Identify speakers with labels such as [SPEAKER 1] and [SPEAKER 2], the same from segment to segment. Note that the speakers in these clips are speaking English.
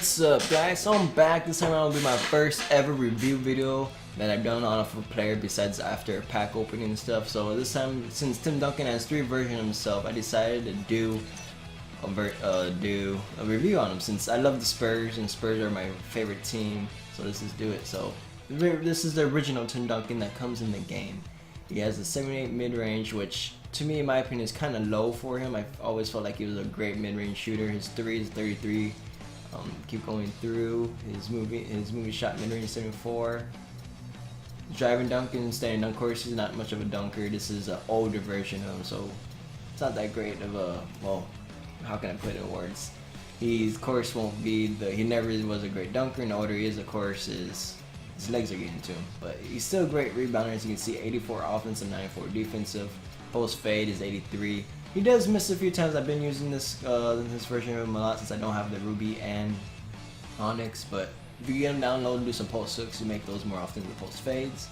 [SPEAKER 1] What's up, guys? So I'm back. This time around will be my first ever review video that I've done on a player besides after pack opening and stuff. So this time, since Tim Duncan has 3 versions of himself, I decided to do a review on him since I love the Spurs and Spurs are my favorite team. So let's just do it. So this is the original Tim Duncan that comes in the game. He has a 78 mid-range, which to me, in my opinion, is kind of low for him. I've always felt like he was a great mid-range shooter. His 3 is 33. Keep going through his movie shot mid-range 74. Driving dunk and standing dunk. Of course, he's not much of a dunker. This is an older version of him, so it's not that great of a, well, how can I put it in words? He, of course, won't be he never was a great dunker, and the older he is, of course, his legs are getting to him. But he's still a great rebounder, as you can see, 84 offensive, 94 defensive. Post fade is 83. He does miss a few times. I've been using this version of him a lot since I don't have the Ruby and Onyx, but if you get him download and do some post hooks, you make those more often than post fades.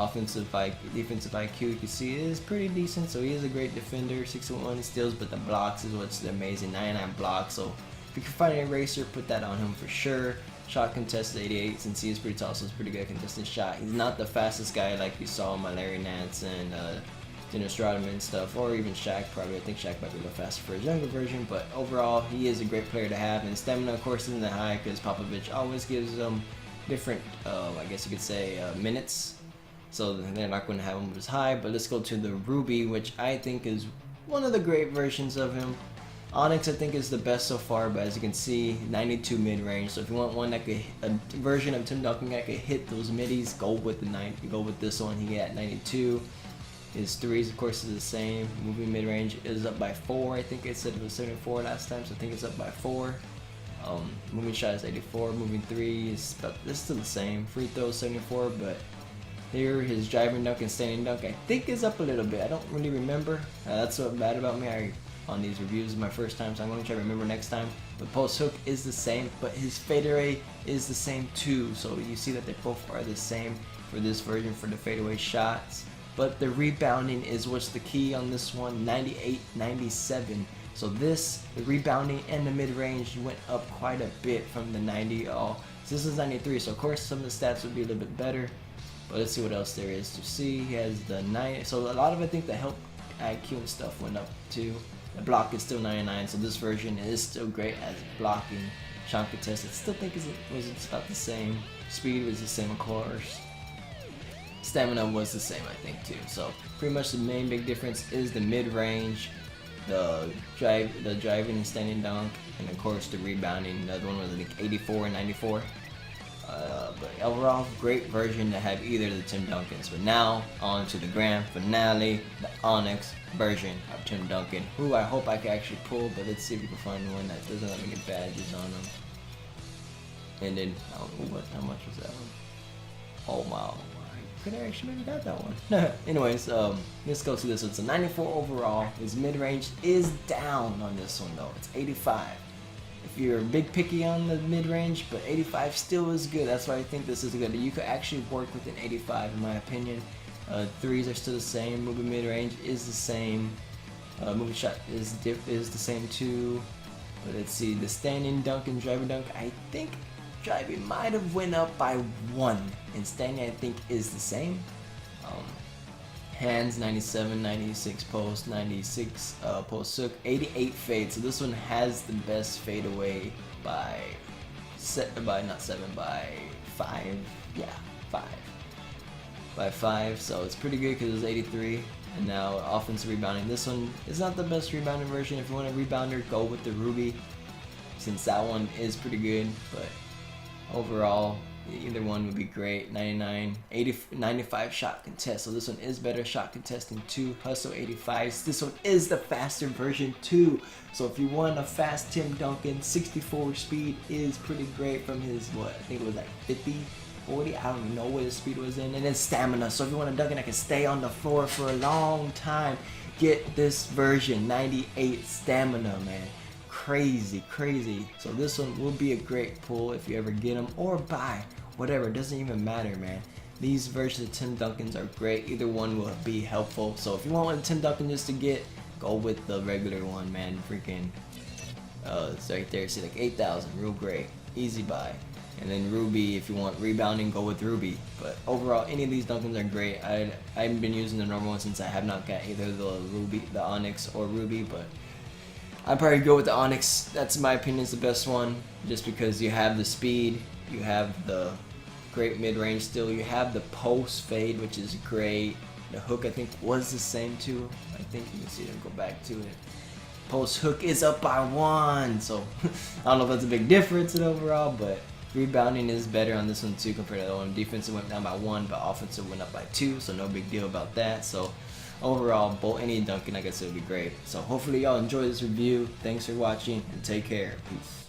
[SPEAKER 1] Defensive IQ, you can see is pretty decent, so he is a great defender. 61 steals, but the blocks is what's amazing. 99 blocks, so if you can find an eraser, put that on him for sure. Shot contest is 88, since he is pretty tall, so it's pretty good at contested shot. He's not the fastest guy like you saw in my Larry Nance and Dennis Rodman and stuff, or even Shaq probably. I think Shaq might be a little faster for his younger version, but overall, he is a great player to have. And stamina, of course, isn't that high because Popovich always gives them different, I guess you could say, minutes. So they're not going to have him as high. But let's go to the Ruby, which I think is one of the great versions of him. Onyx, I think, is the best so far, but as you can see, 92 mid-range. So if you want one that could, a version of Tim Duncan that could hit those middies, go with this one. He got 92. His 3s, of course, is the same. Moving mid-range is up by 4. I think I said it was 74 last time, so I think it's up by 4. Moving shot is 84. Moving 3 is it's still the same. Free throw 74, but here his driving dunk and standing dunk I think is up a little bit. I don't really remember. That's what's bad about me. On these reviews is my first time, so I'm going to try to remember next time. But post hook is the same, but his fadeaway is the same too. So you see that they both are the same for this version for the fadeaway shots. But the rebounding is what's the key on this one, 98, 97. So the rebounding and the mid-range went up quite a bit from the 90. So this is 93, so of course some of the stats would be a little bit better. But let's see what else there is to see. He has the 90, so a lot of I think the help IQ and stuff went up too. The block is still 99, so this version is still great as blocking. Shot contest, I still think it's about the same. Speed was the same, of course. Stamina was the same, I think, too. So pretty much the main big difference is the mid-range, the driving and standing dunk, and of course the rebounding. The other one was like 84 and 94. But overall, great version to have either of the Tim Duncans. But now on to the grand finale, the Onyx version of Tim Duncan, who I hope I can actually pull. But let's see if we can find one that doesn't have any badges on them. And then I don't know how much was that one? Oh wow. Could I actually maybe got that one. Anyways, let's go to this one. It's a 94 overall. His mid-range is down on this one though. It's 85. If you're a big picky on the mid-range, but 85 still is good. That's why I think this is good. You could actually work with an 85 in my opinion. 3s are still the same. Moving mid-range is the same. Moving shot is the same too. But let's see, the standing dunk and driving dunk, I think driving might have went up by 1, and standing I think is the same. Hands 97, 96 post, 96 post hook, 88 fade. So this one has the best fade away by 5. Yeah, 5 by 5. So it's pretty good because it was 83. And now offensive rebounding. This one is not the best rebounding version. If you want a rebounder, go with the Ruby, since that one is pretty good. But overall, either one would be great. 99, 80, 95 shot contest. So this one is better shot contesting too. Hustle 85. This one is the faster version too. So if you want a fast Tim Duncan, 64 speed is pretty great from his, what, I think it was like 50, 40. I don't even know what his speed was in. And then stamina. So if you want a Duncan that can stay on the floor for a long time, get this version, 98 stamina, man. Crazy. So this one will be a great pull if you ever get them or buy, whatever, it doesn't even matter, man. These versions of Tim Duncans are great. Either one will be helpful. So if you want one Tim Duncan just to get, go with the regular one, man. Freaking It's right there. See, like 8,000, real great, easy buy. And then Ruby, if you want rebounding, go with Ruby. But overall, any of these Duncans are great. I haven't been using the normal one since I have not got either the Onyx or Ruby, but I'd probably go with the Onyx. That's, in my opinion, is the best one, just because you have the speed, you have the great mid-range still, you have the post fade, which is great. The hook, I think, was the same too. I think you can see them go back to it. Post hook is up by 1, so I don't know if that's a big difference in overall, but rebounding is better on this one too compared to the other one. Defensive went down by 1, but offensive went up by 2, so no big deal about that. So overall, any Duncan, I guess it would be great. So hopefully y'all enjoy this review. Thanks for watching, and take care. Peace.